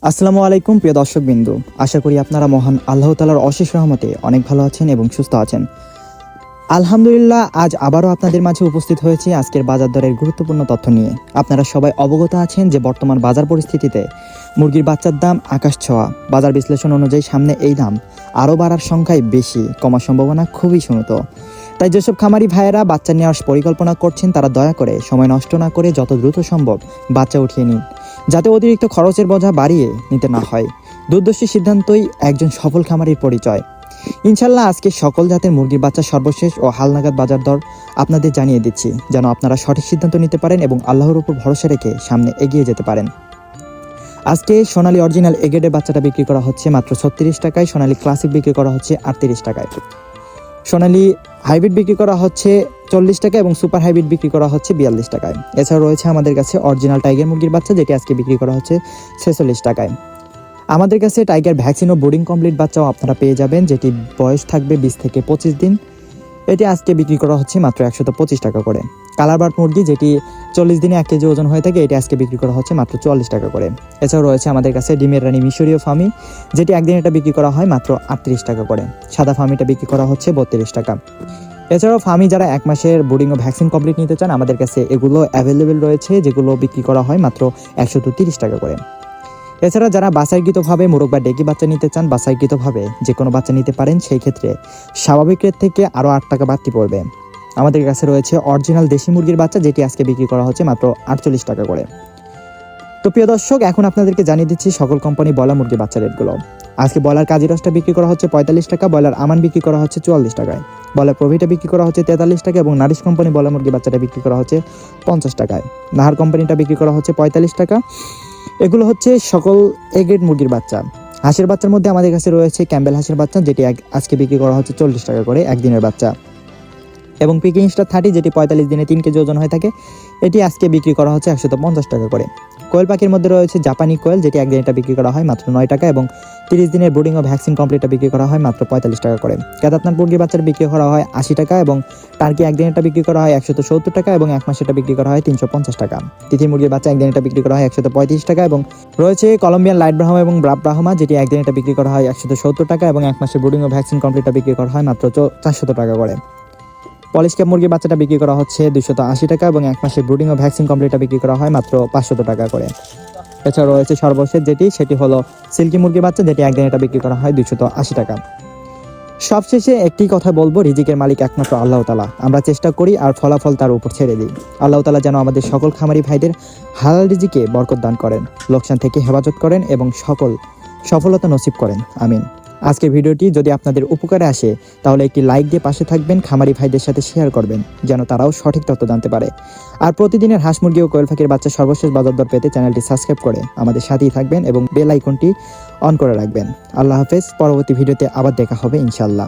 আসসালামু আলাইকুম প্রিয় দর্শকবৃন্দ, আশা করি আপনারা মহান আল্লাহ তাআলার অশেষ রহমতে অনেক ভালো আছেন এবং সুস্থ আছেন। আলহামদুলিল্লাহ, আজ আবারও আপনাদের মাঝে উপস্থিত হয়েছি আজকের বাজার দরের গুরুত্বপূর্ণ তথ্য নিয়ে। আপনারা সবাই অবগত আছেন যে বর্তমান বাজার পরিস্থিতিতে মুরগির বাচ্চার দাম আকাশ ছোঁয়া। বাজার বিশ্লেষণ অনুযায়ী সামনে এই দাম আরও বাড়ার সংখ্যায় বেশি, কমার সম্ভাবনা খুবই সীমিত। তাই যেসব খামারি ভাইয়েরা বাচ্চা নেওয়ার পরিকল্পনা করছেন তারা দয়া করে সময় নষ্ট না করে যত দ্রুত সম্ভব বাচ্চা উঠিয়ে নিন, যাতে অতিরিক্ত খরচের বোঝা বাড়িয়ে নিতে না হয়। দূরদর্শী সিদ্ধান্তই একজন সফল খামারির পরিচয়। ইনশাল্লাহ আজকে সকল জাতের মুরগির বাচ্চা সর্বশেষ ও হালনাগাদ বাজার দর আপনাদের জানিয়ে দিচ্ছি, যেন আপনারা সঠিক সিদ্ধান্ত নিতে পারেন এবং আল্লাহর উপর ভরসা রেখে সামনে এগিয়ে যেতে পারেন। আজকে সোনালী অরিজিনাল এগেডের বাচ্চাটা বিক্রি করা হচ্ছে মাত্র 36 টাকায়, সোনালী ক্লাসিক বিক্রি করা হচ্ছে 38 টাকায়, সোনালী হাইব্রিড বিক্রি করা হচ্ছে 40 টাকা এবং সুপার হাইব্রিড বিক্রি করা হচ্ছে 42 টাকায়। এছাড়া রয়েছে আমাদের কাছে অরিজিনাল টাইগার মুরগির বাচ্চা, যেটি আজকে বিক্রি করা হচ্ছে 46 টাকায়। আমাদের কাছে টাইগার ভ্যাকসিন ও বোর্ডিং কমপ্লিট বাচ্চাও আপনারা পেয়ে যাবেন, যেটি বয়স থাকবে 20 থেকে 25 দিন। এটি আজকে বিক্রি করা হচ্ছে মাত্র 125 টাকা করে। কালারবার্ড মুরগি, যেটি 40 দিনে 1 কেজি ওজন হয়ে থাকে, এটি আজকে বিক্রি করা হচ্ছে মাত্র 44 টাকা করে। এছাড়াও রয়েছে আমাদের কাছে ডিমের রানী মিশরীয় ফার্মি, যেটি একদিন এটা বিক্রি করা হয় মাত্র 38 টাকা করে। সাদা ফার্মিটা বিক্রি করা হচ্ছে 32 টাকা। এছাড়াও ফার্মি যারা 1 মাসের বোর্ডিং ও ভ্যাকসিন কমপ্লিট নিতে চান, আমাদের কাছে এগুলো অ্যাভেলেবেল রয়েছে, যেগুলো বিক্রি করা হয় মাত্র 130 টাকা করে। এছাড়া যারা বাছাইকৃতভাবে মোরগ বা ডেকি বাচ্চা নিতে চান, বাছাইকৃতভাবে যে কোনো বাচ্চা নিতে পারেন, সেই ক্ষেত্রে স্বাভাবিক রেট থেকে আরও 8 টাকা বাড়তি পড়বে। আমাদের কাছে রয়েছে অরিজিনাল দেশি মুরগির বাচ্চা, যেটি আজকে বিক্রি করা হচ্ছে মাত্র 48 টাকা করে। তো প্রিয় দর্শক, এখন আপনাদেরকে জানিয়ে দিচ্ছি সকল কোম্পানি ব্রয়লার মুরগির বাচ্চা রেটগুলো। আজকে ব্রয়লার কাজিরসটা বিক্রি করা হচ্ছে 45 টাকা, ব্রয়লার আমান বিক্রি করা হচ্ছে 44 টাকায়, ব্রয়লার প্রভিটা বিক্রি করা হচ্ছে 43 টাকা এবং নারিশ কোম্পানি ব্রয়লার মুরগির বাচ্চাটা বিক্রি করা হচ্ছে 50 টাকায়। নাহার কোম্পানিটা বিক্রি করা হচ্ছে 45 টাকা। এগুলো হচ্ছে সকল এ গ্রেড মুরগির বাচ্চা। হাঁসের বাচ্চার মধ্যে আমাদের কাছে রয়েছে ক্যাম্বেল হাঁসের বাচ্চা, যেটি আজকে বিক্রি করা হচ্ছে 40 টাকা করে একদিনের বাচ্চা, এবং পিকিং স্টার 30, যেটি 45 দিনে 3 কেজি ওজন হয়ে থাকে, এটি আজকে বিক্রি করা হচ্ছে 150 টাকা করে। কোয়েল পাখির মধ্যে রয়েছে জাপানি কোয়েল, যেটি একদিন এটা বিক্রি করা হয় মাত্র 9 টাকা এবং 30 দিনের বোর্ডিং ও ভ্যাকসিন কমপ্লিটটা বিক্রি করা হয় মাত্র 45 টাকা করে। কেদারনাথ মুরগির বাচ্চার বিক্রি করা হয় 80 টাকা এবং টার্কি একদিন এটা বিক্রি করা হয় 170 টাকা এবং 1 মাসে এটা বিক্রি করা হয় 350 টাকা। তিথির মুরগির বাচ্চা একদিন এটা বিক্রি করা হয় 135 টাকা এবং রয়েছে কলম্বিয়ান লাইট ব্রাহ্মা এবং ব্রাপ ব্রাহ্মা, যেটি একদিন এটা বিক্রি করা হয় 170 টাকা এবং 1 মাসের বোর্ডিং ও ভ্যাকসিন কমপ্লিটটা বিক্রি করা হয় মাত্র 400 টাকা করে। পলিশ ক্যাপ মুরগির বাচ্চাটা বিক্রি করা হচ্ছে 280 টাকা এবং 1 মাসের ব্রুডিং ও ভ্যাকসিন কমপ্লিটটা বিক্রি করা হয় মাত্র 500 টাকা করে। এছাড়া রয়েছে সর্বশেষ সেটি হলো সিল্কি মুরগির বাচ্চা, যেটি একদিন এটা বিক্রি করা হয় 280 টাকা। সবশেষে একটি কথা বলবো, রিজিকের মালিক একমাত্র আল্লাহ তাআলা। আমরা চেষ্টা করি আর ফলাফল তার উপর ছেড়ে দিই। আল্লাহ তাআলা যেন আমাদের সকল খামারি ভাইদের হালাল রিজিকে বরকত দান করেন, লোকসান থেকে হেফাজত করেন এবং সকল সফলতা নসিব করেন, আমিন। আজকের ভিডিওটি যদি আপনাদের উপকারে আসে তাহলে একটি লাইক দিয়ে পাশে থাকবেন, খামারি ভাইদের সাথে শেয়ার করবেন যেন তারাও সঠিক তথ্য জানতে পারে। আর প্রতিদিনের হাঁস মুরগি ও কোয়েল পাখির বাচ্চা সর্বশেষ বাজার দর পেতে চ্যানেলটি সাবস্ক্রাইব করে আমাদের সাথেই থাকবেন এবং বেল আইকনটি অন করে রাখবেন। আল্লাহ হাফেজ। পরবর্তী ভিডিওতে আবার দেখা হবে ইনশাআল্লাহ।